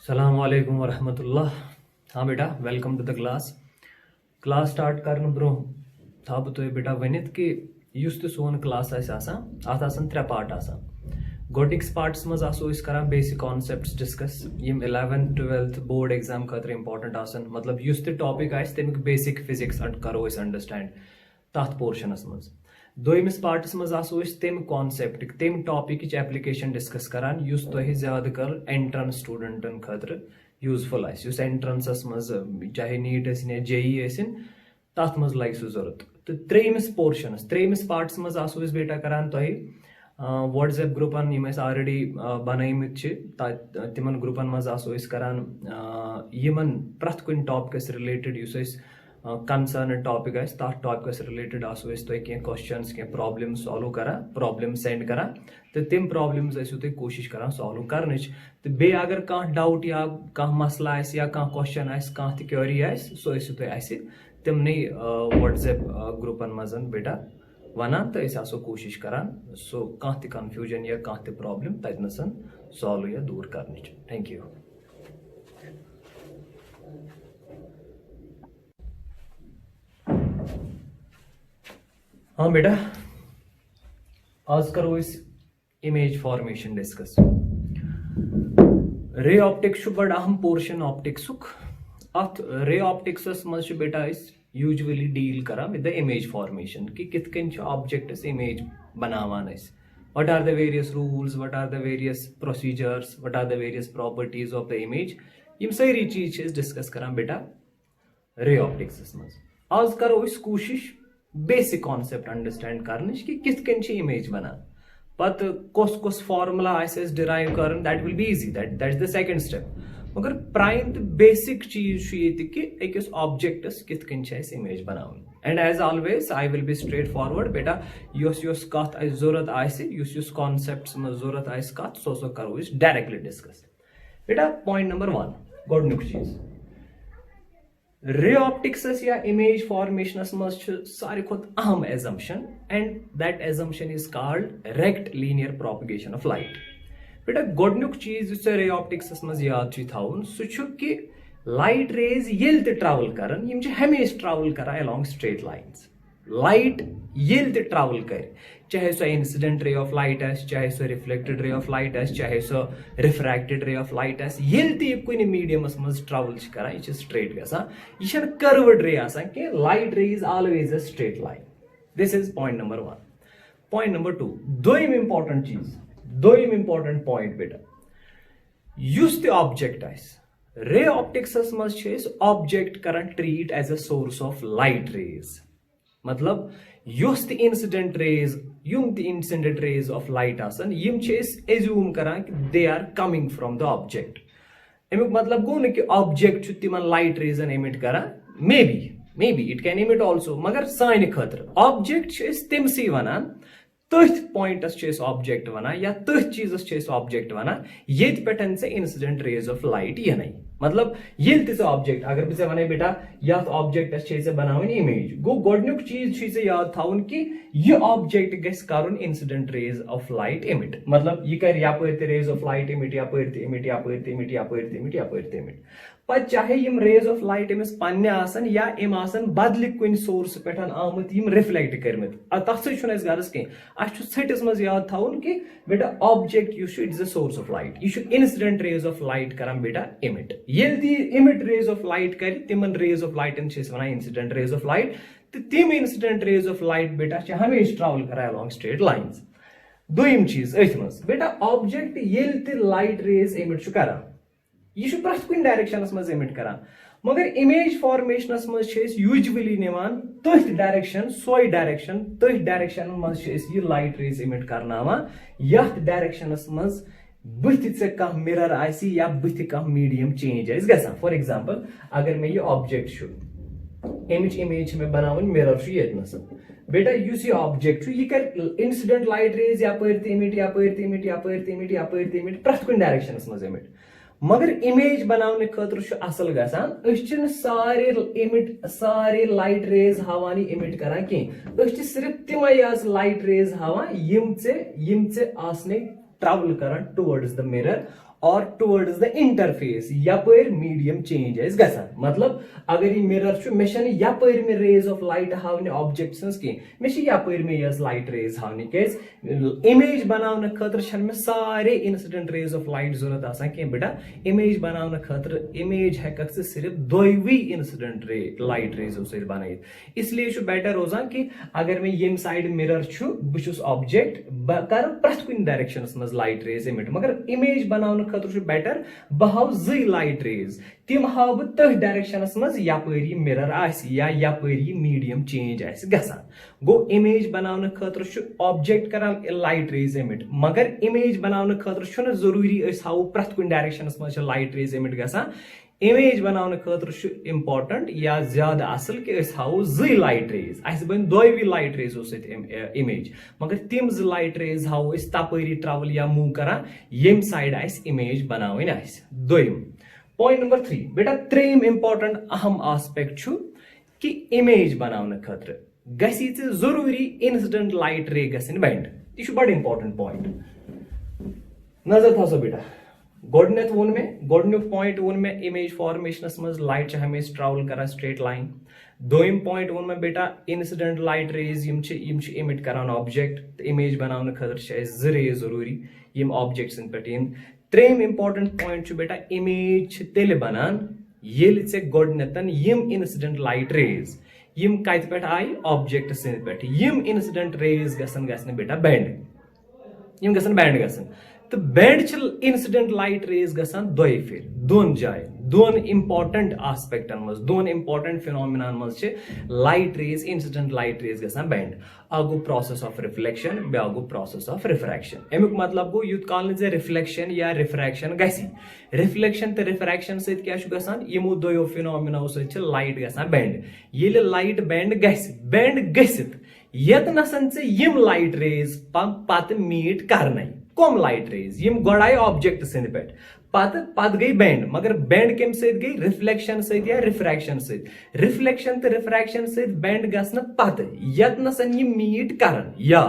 अस्सलाम वालेकुम वरहमतुल्लाह। हाँ बेटा, welcome to the class start करने ब्रो था बह तुह बेटा वनित कि युस तो सोन क्लास अत त्रे पार्ट गोडिक्स पार्ट्स मज करान बेसिक कॉन्सेप्ट्स डिस्कस यम 11th 12th बोर्ड एग्जाम खतर इंपॉर्टेंट मतलब युस तो टॉपिक तमिक बेसिक फिजिक्स करो अंडरस्टैंड तथ पोर्शनस मज दोयमिस पार्टस मज तम कॉन्सेप्ट तम टॉपिक एप्लीकेशन डिस्कस करान युस तुह ज्यादा कर एंट्रेंस स्टूडेंटन खतर यूजफुल युस एंट्रेंसस मज चाहे नीट या JEE तथ मज लगे सह जरूरत तो त्रेमिस पोर्शनस त्रेमिस पार्टस मज बेटा करान तुह व्हाट्सएप ग्रुपन यम ऑलरेडी बनमित तिमन ग्रुपन मज करान यमन प्रथ कुन topics related use concern topic तथ टॉपिकस रिलेटेड तुह कह क्वेश्चंस कह प्रॉब्लम सॉल्व करा प्रॉब्लम सेंड करा तो तम प्रॉब्लम्स तुह कोशिश करा सॉल्व कर तो बे अगर कह डाउट या कह मसला या कह क्वेश्चन कह क्वेरी सो तुह तमने व्हाट्सएप ग्रुपन मज बेटा वनान तो कोशिश करान सो कह कन्फ्यूजन या कह प्रॉब्लम तथन सॉल्व या दूर कर। Thank you. हाँ बेटा, आज करो इस image formation discuss. Ray optics बड़ अहम पोर्शन ऑप्टिक्स अत रे ऑप्टिक्स मज बेटा यूजुअली डील करा विद द इमेज फॉर्मेशन कि कित कन ऑब्जेक्ट्स इमेज बनावान what are the various rules what are the various procedures what are the various properties of the image यम सारी चीज डिस्कस करा बेटा रे ऑप्टिक्स मज। आज करो कोशिश बेसिक कॉन्सेप्ट अंडरस्टैंड कर कि कित कन इमेज बनान पत कस फॉर्मुला डिराइव कर that will be easy that is the second step मगर प्राइम तो बेसिक चीज कि अकिस ऑब्जेक्टस कित कन इमेज बनावन and as always I will be straightforward बेटा युस कत जरूरत युस कॉन्सेप्ट्स मज जरूरत कत सो करो डायरेक्टली डिस्कस। बेटा पॉइंट नंबर 1 गोडनुक चीज रे ऑप्टिक्स या इमेज फॉर्मेशनस मज सारे खुद अहम assumption and that assumption is called rectilinear propagation of light. बेटा गोडनुक चीज रे ऑप्टिक्स मज याद थवन सह कि लाइट रेज ये ट्रैवल करन यम हमेशा ट्रैवल करा अलोंग स्ट्रेट लाइन्स लाइट ये ट्रैवल कर चाहे सो इंसिडेंट रे ऑफ लाइट चाहे सो रिफ्लेक्टेड रे ऑफ लाइट चाहे सो रिफ्रैक्टेड रे ऑफ लाइट ये कुन मीडियमस मज ट्रैवल करा यह स्ट्रेट गसान यह कर्व्ड रे कि light ray is always a straight line. This is point number 1। Point number 2 दोयम इंपॉर्टेंट चीज दोयम इंपॉर्टेंट पॉइंट बेटा युस ते ऑब्जेक्ट रे ऑप्टिक्स मज ऑब्जेक्ट करन treat as a source of light rays मतलब युस ते इंसिडेंट रेज ऑफ लाइट यम एज्यूम करान कि they are coming from the object अमुक मतलब गो न कि ऑब्जेक्ट तिमन लाइट रेजन एमिट करान may be it can emit also मगर सान खतर ऑब्जेक्ट तमसी वनान तथ पॉइंटस ऑब्जेक्ट वनान या तथ चीजस ऑब्जेक्ट वनान ये पे इंसिडेंट रेज ऑफ लाइट यन मतलब ये ऑब्जेक्ट अगर बे वन बेटा ये ऑब्जेक्टस बनावन इमेज गो गोडनुक चीज याद थवन कि यह ऑब्जेक्ट गस करन incident rays of light emit मतलब यह कर यपर रेज ऑफ लाइट इमिट यपर इमिट यपर इमिट यपर इमिट यपर इमिट पत चाहे यम रेज ऑफ लाइट अमिस पन्ने आसन या इम आसन बदल कुन सोर्स पे आमत यम रिफ्लेक्ट करमत तथ सह गर्ज कह छटिस मज याद थवन कि बेटा object is a source of light यह इंसिडेंट रेज ऑफ लाइट करान बेटा इमिट ये इमिट रेज ऑफ लाइट कर तिमन रेज ऑफ लाइटन वन इंसिडेंट रेज ऑफ लाइट तो तिम इंसिडेंट रेज ऑफ लाइट बेटा हमेशा ट्रैवल करा अलोंग स्ट्रेट लाइन्स। दोयम चीज अथ मज बेटा ऑब्जेक्ट ये लाइट रेज इमिट करान यह प्रथ कुन डायरेक्शनस मज इमिट करान मगर इमेज फॉर्मेशनस मज यूजुअली निवान तथ डायरेक्शन सोई डायरेक्शन तथ डायरेक्शन मज यह लाइट रेज इमिट करनावान यथ डायरेक्शनस मज बुथ कह मिरर या बुथ कह मीडियम चेंज गसान फॉर एग्जांपल अगर मे यह ऑब्जेक्ट अमिच इमेज में बनावन मिरर ये बेटा युस यह ऑब्जेक्ट यह कर इंसिडेंट लाइट रेज यपर इमिट यपर इमिट यपर इमिट यपर इमिट प्रथ कुन डायरेक्शनस मज इमिट मगर इमेज बनाने खतर असल गसान सारे इमिट सारे लाइट रेज हावान इमिट करान कह सिर्फ तिम लाइट रेज हावान यम आसने ट्रैवल करान towards the mirror or towards the interface yapar medium change is gasan matlab agar ye mirror chu me shane yapar me rays of light havne objects ki me shi yapar me yes light rays havne case image banavna khatir shan me sare incident rays of light zurat asan ke beta image banavna khatir image hekak se sirf doivi incident ray light rays us banayit isliye chu better rozan ki agar me yem side mirror chu buchus object kar prat kun directions mas light rays emit magar image banavna better bahav zai light rays tim hav tah directions mas yapari mirror asi ya yapari medium change asi gasan go image banavna khatir chu object karan light rays emit magar image banavna khatir chu na zaruri is hav prat kun directions mas light rays emit gasan image banavna khatir chu important ya zyada asal ke is hav zai light rays asi ban doivi light rays osit image magar tim zai light rays hav is tapari travel ya move kara yem side is image banavin is doim point number 3 beta trim important aham aspect chu ki image banavna khatir gasi se zaruri incident light ray gasin bend this is very important point nazar thaso beta गोडनेथ वोन में गोडन्युक point वोन में image formation मज light छ हमें travel करा straight line दोयम point वोन में बेटा इंसिडेंट लाइट रेज यम छ इमिट करान ऑब्जेक्ट इमेज बनावन खतर छ ज रे जरूरी यम ऑब्जेक्ट्स इन पेटिन त्रेम इंपॉर्टेंट पॉइंट छ बेटा इमेज तेल बनान येल से गोडनेथन यम इंसिडेंट लाइट रेज यम कत पेट आई ऑब्जेक्ट से पेट यम इंसिडेंट रेज गसन बेटा बैंड यम गसन बैंड गसन तो बैंड इंसिडेंट लाइट रेज गसान दोय फिर दोन जाय दोन इंपॉर्टेंट आस्पेक्टन मज दोन इंपॉर्टेंट फिनोमिनन मज light rays incident light rays गसान बैंड आगो प्रोसेस ऑफ रिफ्लेक्शन बेगो प्रोसेस ऑफ रिफ्रैक्शन एमुक मतलब गो युत काल जे रिफ्लेक्शन या रिफ्रैक्शन गसी रिफ्लेक्शन ते रिफ्रैक्शन सहित क्या छु गसान यमो दोयो फिनोमिना सहित लाइट गसान बैंड येले लाइट बैंड गसित यतनसन से यम लाइट रेज पत मीट करनाई कम लाइट रेज यम गोड़ाई ऑब्जेक्ट सिंध पे पत गई बैंड मगर बैंड कम सहित गई रिफ्लेक्शन सहित या रिफ्रैक्शन सहित रिफ्लेक्शन तो रिफ्रैक्शन सहित बैंड गसन पत यतनसन यम मीट करन या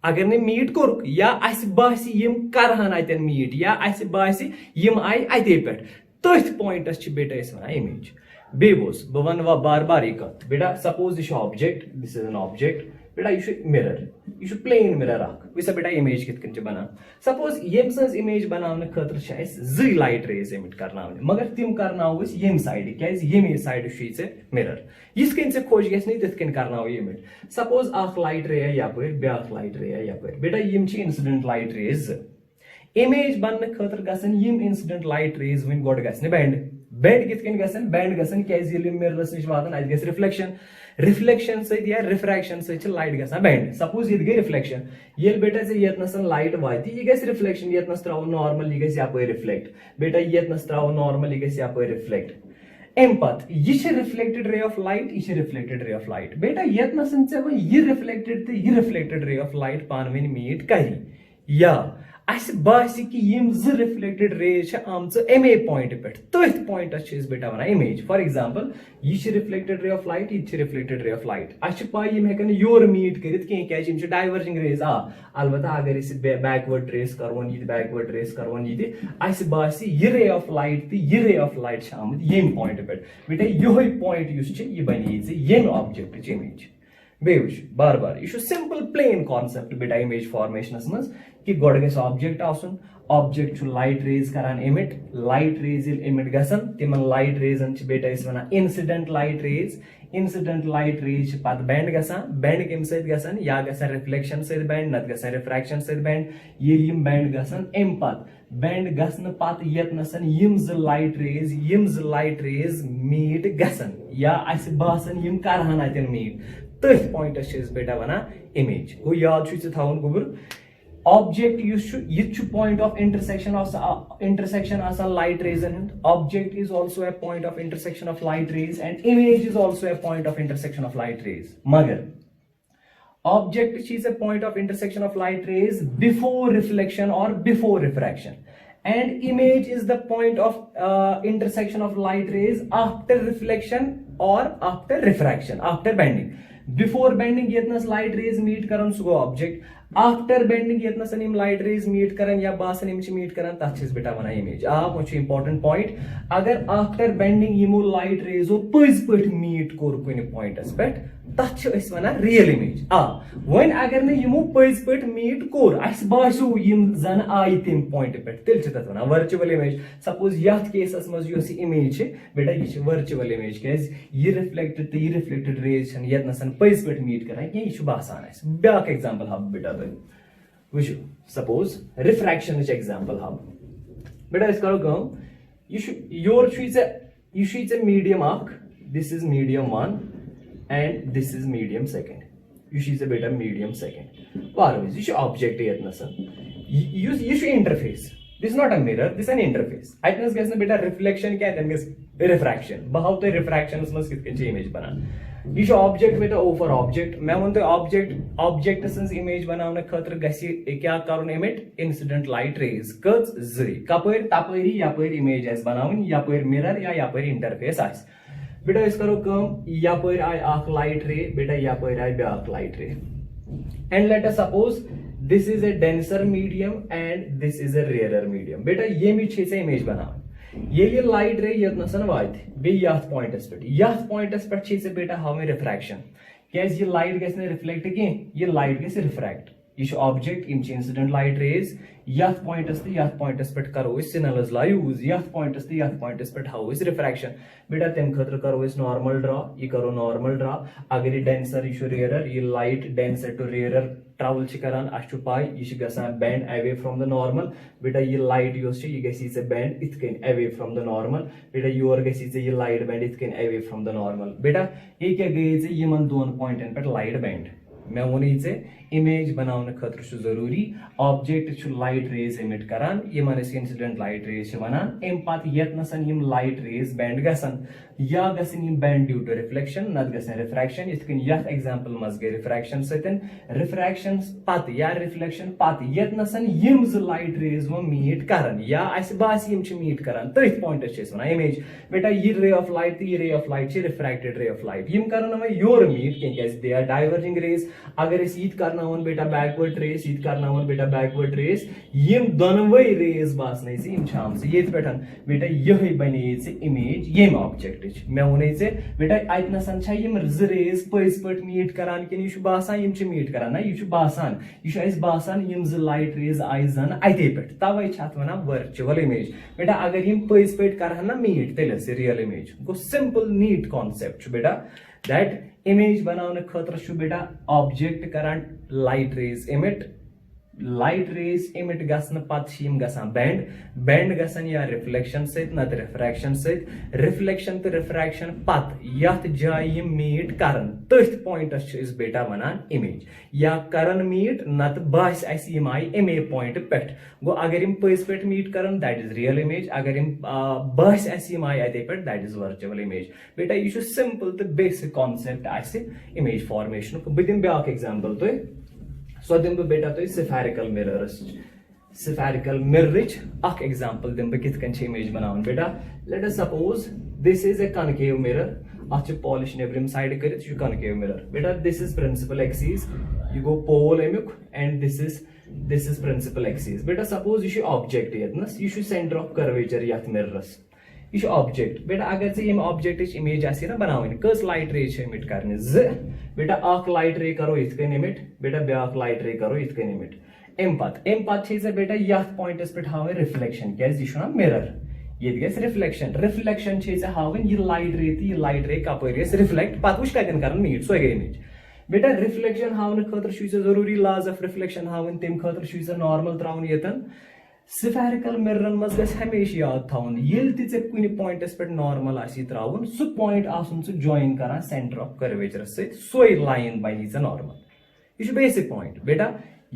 अगर ने मीट कोर या अस बासी यम करहन अतन मीट या अस बासी यम आई अते पे तथ पॉइंटस छ बेटा इस वना इमेज बेबोस बवन व बार बार एक बेटा suppose this object this is an object बेटा यह प्लेन मिरर वैसा बेटा इमेज कित बना सपोज यम सज इमेज बनाने खतर जि लाइट रेज एमिट करना मगर तिम करना यम साइड क्या यम साइड मिरर यिथ कन से खोज गि तिथ कन करना एमिट सपोज अख लाइट रे यपर ब्या लाइट रे यपर बेटा यम इंसिडेंट लाइट रेज इमेज बनने खतर गसन यम इंसिडेंट लाइट रेज वन गोड गसन बैंड कित कन गसन बैंड गसन क्या मिररस निश वातन अत गस रिफ्लेक्शन सहित या रिफ्रैक्शन सहित लाइट गसान बैंड सपोज ये गई रिफ्लेक्शन ये बेटा से यतनसन लाइट वाती ये गस रिफ्लेक्शन यतनस त्राव नॉर्मल ये गस यापय रिफ्लेक्ट बेटा यतनस त्राव नॉर्मल ये गस यापय रिफ्लेक्ट एम पत ये रिफ्लेक्टेड रे ऑफ लाइट ये रिफ्लेक्टेड रे ऑफ लाइट बेटा यतनसन से ये reflected ray of light पानवेन meet करी या अस बासी कि यम ज रिफ्लेक्टेड रेज आमच एमे पॉइंट पे तथ पॉइंटस बेटा वन इमेज फॉर एग्जांपल यह रिफ्लेक्टेड रे ऑफ लाइट यह रिफ्लेक्टेड रे ऑफ लाइट अस पाई यम हेकन योर मीट करित क्या डाइवर्जिंग रेज अलबत्ता अगर इस बैकवर्ड ट्रेस करवन ये बैकवर्ड ट्रेस करवन ये अस बासी यह रे ऑफ लाइट तो यह रे ऑफ लाइट आमुत यम पॉइंट पे बेटा यही पॉइंट यह बने यम ऑब्जेक्ट इमेज बेवुश बार बार यह सिंपल प्लेन कॉन्सेप्ट बेटा इमेज फॉर्मेशन मज कि गोड गस ऑब्जेक्ट आसन ऑब्जेक्ट छु लाइट रेज करान एमिट लाइट रेज एमिट गसन तिमन लाइट रेजन छ बेटा इस वना इंसिडेंट लाइट रेज पत बैंड गसन बैंड केम सहित गसन या गसन रिफ्लेक्शन सहित बैंड नत गसन रिफ्रैक्शन सहित बैंड ये यम बैंड गसन एम पत बैंड गसन पत यतनसन यम ज लाइट रेज मीट गसन या अस बासन यम करहन अतन मीट तथ पॉइंटस बेटा वना इमेज गो याद छु थाउन गुबर ऑब्जेक्ट यह point of intersection light rays object is also a point of intersection of light rays and image is also a point of intersection of light rays मगर object is a point of intersection of light rays before reflection और before refraction and image is the point of intersection of light rays after reflection or after refraction, after bending. Before bending yetnas light rays meet karan su go object. After bending yetnas anim light rays meet karan ya basan imch meet karan tachis beta wana image. Much important point. Agar after bending yimu light rays o puz put meet kor kuni point aspect tach is wana real image. When agar ne yimu puz put meet kor as basu yim zan aitim point pet tel chitat wana virtual image. Suppose yat case as maz yosi image beta yish virtual image case ye reflected rays and yetnasan puz put meet karan ye ishu basan is. Back example hab beta suppose refraction is example hub beta is karo kam your is a medium arc. This is medium 1 and this is medium second. You is a beta medium second. Parvis you should object yetna san you should interface. This is not a mirror, this is an interface. I think guess beta reflection kya then guess refraction bahau to refraction usme kitne image bana. You should object with over object. मैं बोलते object sense image बनाने खतर गैसी क्या करूँ emit incident light rays कच zri copper तापरी या पर image as बनाऊँ या पर mirror या पर interface as बेटा इस करो कम या पर आई आख light ray बेटा या पर आई ब्याख light ray and let us suppose this is a denser medium and this is a rarer medium बेटा ये मी छे से image बनाऊँ ये लाइट रे यतनसन वात बे याथ पॉइंटस पे छे से बेटा हमें रिफ्रैक्शन कैसे ये लाइट गैस ने रिफ्लेक्ट के ये लाइट गैस रिफ्रैक्ट ये ऑब्जेक्ट इम इंसिडेंट लाइट रेज याथ पॉइंटस पे करो इस सिग्नल्स ला यूज याथ पॉइंटस पे हाउ इस रिफ्रैक्शन बेटा तेम खतर करो इस नॉर्मल ड्रा ये करो नॉर्मल ड्रा अगर ये डेंसर ये रेयर ये light denser to rarer travel करान अशु पाई ये गसान bend away from the normal बेटा ये लाइट ये गसी से बेंड इथकन अवे फ्रॉम द नॉर्मल बेटा योर गसी से ये लाइट बेंड इथकन अवे फ्रॉम द नॉर्मल बेटा ये क्या गई से यमन दोन पॉइंटन पे लाइट बेंड मैं वोनी से इमेज बनाने खतर छु जरूरी ऑब्जेक्ट छु लाइट रेज एमिट करान यमन इंसिडेंट लाइट रेज वनान एम पात यतनसन यम लाइट रेज बेंड गसन या गसन यम बेंड ड्यू टू रिफ्लेक्शन नत गसन रिफ्रैक्शन इथकन यत एग्जांपल मज गे रिफ्रैक्शन सतन रिफ्रैक्शन पात या रिफ्लेक्शन पात यतनसन यम ज लाइट रेज वो मीट करन या अस बास यम छु मीट करन तथ पॉइंट छ वना इमेज बेटा ये रे ऑफ लाइट ये रे ऑफ लाइट छ रिफ्रैक्टेड रे ऑफ लाइट यम करन हम योर मीट के दे आर डाइवर्जिंग रेज अगर इस ईद करना वन बेटा बैकवर्ड रेस ईद करना वन बेटा बैकवर्ड रेस यम दोनों रेस बासने से यम शाम से ये पेटन बेटा यही बने से इमेज यम ऑब्जेक्ट मैं वने से बेटा आइतनसन छ यम ज रेस पज पट मीट करान कि यु बासान यम छ मीट करान ना यु बासान यु इस बासान यम ज लाइट रेस आई जन आते पेट तवे छत वना वर्चुअल इमेज बेटा अगर यम पज पट करहन ना मीट तेल से रियल इमेज गो सिंपल नीट कांसेप्ट बेटा दैट इमेज बनाने खतर छु बेटा ऑब्जेक्ट करान लाइट रेज इमिट गसन पत यम गसान बेंड गसन या रिफ्लेक्शन सहित नत रिफ्रैक्शन सहित रिफ्लेक्शन तो रिफ्रैक्शन पत यथ जाय यम मीट करन तथ पॉइंटस इस बेटा वनान इमेज या करन मीट नत बास अस यम आई एम पॉइंट पेट गो अगर यम पज पेट मीट करन दैट इज रियल इमेज अगर यम बास अस यम आई अते पेट दैट इज वर्चुअल इमेज बेटा ये छु सिंपल तो बेसिक कांसेप्ट अस इमेज फॉर्मेशन को बिदिम ब्याक एग्जांपल तो सो दिम बेटा तो स्फेरिकल मिरर अख एग्जांपल दिम कित कन इमेज बनावन बेटा let us suppose this is a concave mirror अच पॉलिश नेबरिम साइड करित छु कनकेव मिरर बेटा दिस इज प्रिंसिपल एक्सिस यू गो पोल एमुक and this is principal axis बेटा सपोज यू ऑब्जेक्ट यतनस यू सेंटर ऑफ कर्वेचर यत मिररस यह ऑब्जेक्ट बेटा अगर से ऑब्जेक्ट इमेज आसी ना बनावन कस लाइट रे इमिट करने बेटा अख लाइट रे करो इथकन इमिट बेटा ब्याक लाइट रे करो इथकन इमिट एम पत बेटा यथ पॉइंटस पे हावन रिफ्लेक्शन क्या यह मिरर ये रिफ्लेक्शन हावन यह लाइट रे कपर रिफ्लेक्ट पत वुच कतन कर मीट सो गई इमेज बेटा रिफ्लेक्शन हावन खतर जरूरी लाज ऑफ रिफ्लेक्शन हावन तम खतर नॉर्मल त्रावन यतन स्फेरिकल मिररन मज गस हमेशा याद थाउन येल ति जे कुनि पॉइंटस पे नॉर्मल आसी त्राउन सु पॉइंट आसुन सु जॉइन करन सेंटर ऑफ कर्वेचर से सोई लाइन बनी जे नॉर्मल यह बेसिक पॉइंट बेटा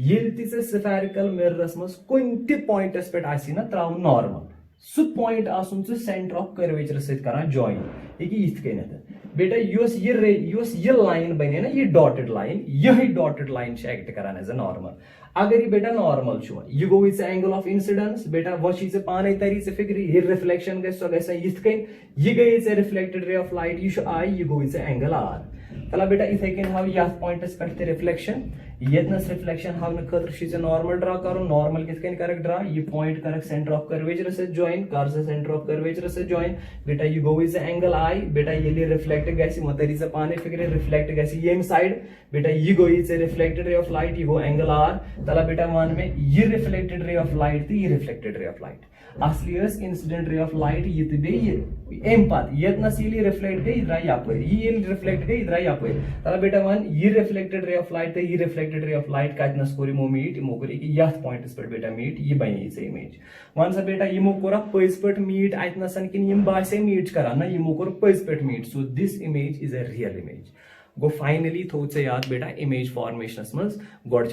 येल ति जे स्फेरिकल मिररस मज कुन ति पॉइंटस पे आसी ना त्राउन नॉर्मल सु पॉइंट आसुन सु सेंटर ऑफ कर्वेचर से करन जॉइन यह बेटा ये लाइन बने ना ये डॉटेड लाइन यही डॉटेड लाइन एक्ट करान एज ए नॉर्मल अगर ये बेटा नॉर्मल यह गो एंगल ऑफ इंसिडेंस बेटा वो पाने तरी फिक्र ये रिफ्लेक्शन यह गई रिफ्लेक्टेड रे ऑफ लाइट यह आई यह गो एंगल आर चला बेटा इथे कन हाव ये पॉइंटस पे रिफ्लेक्शन येतनस रिफ्लेक्शन हावन खतर नॉर्मल ड्रा करो नॉर्मल कित कन करक ड्रा ये पॉइंट करक सेंटर ऑफ कर्वेचर से जॉइन कर सेंटर ऑफ कर्वेचर से जॉइन बेटा ये गो एंगल आई बेटा ये रिफ्लेक्ट गसी मो तरी पाने फिक्र रिफ्लेक्ट गसी येम साइड बेटा ये गो रिफ्लेक्टेड रे ऑफ लाइट ये गो एंगल आर तला बेटा मान में ये रिफ्लेक्टेड रे ऑफ लाइट तो ये रिफ्लेक्टेड रे ऑफ लाइट असली इंसिडेंट रे ऑफ लाइट ये तो बे पत येतनस रिफ्लेक्ट गई द्राय यपर ये रिफ्लेक्ट गई द्राय यपर तला बेटा वन ये रिफ्लेक्टेड रे ऑफ लाइट तो ये रिफ्लेक्टेड रे ऑफ लाइट कतनस कोर यमो मीट यमो कोर यथ पॉइंटस पे बेटा मीट ये बने से इमेज वन सा बेटा यमो कोर पज पे मीट अतनसन कि यम बासे मीट करान ना यमो कोर पज पे meet so this image is a real image गो फाइनली थो ऐ याद बेटा इमेज फॉर्मेशन मज गोड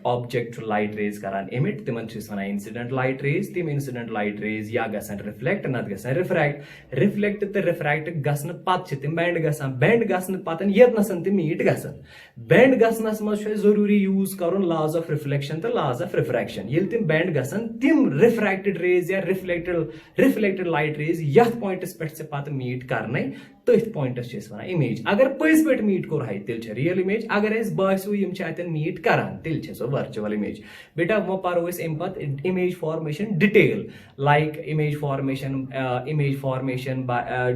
ऑब्जेक्ट लाइट रेज करान एमिट तिमन वन इंसिडेंट लाइट रेज तिम इंसिडेंट लाइट रेज या गसन रिफ्लेक्ट नत गसन रिफ्लेक्ट तो रिफ्रैक्ट गसन पत तिम बेंड गसन पतन येतनसन तिम मीट गसन बेंड गसनस मज जरूरी यूज करुन लॉज ऑफ रिफ्लेक्शन तो लॉज ऑफ रिफ्रैक्शन ये तिम बेंड गसन तिम रिफ्रैक्टेड रेज या रिफ्लेक्टेड लाइट रेज यथ पॉइंटस पे से पत मीट करने तथ पॉइंटस वन इमेज अगर पज पे मीट कोर है तिल रियल इमेज अगर बासो अतन मीट करान तिल सो वर्चुअल इमेज बेटा वो परो अम पे image formation detail like image formation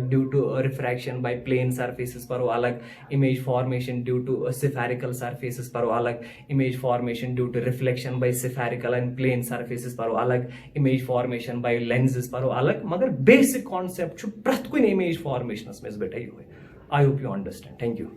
due to refraction by plane surfaces परो अलग image formation due to spherical surfaces परो अलग image formation due to reflection by spherical and plane surfaces परो अलग इमेज फॉर्मेशन बाय लेंसेस परो अलग मगर basic concept प्रत कुन इमेज फॉर्मेशन में बेटा ये I hope you understand thank you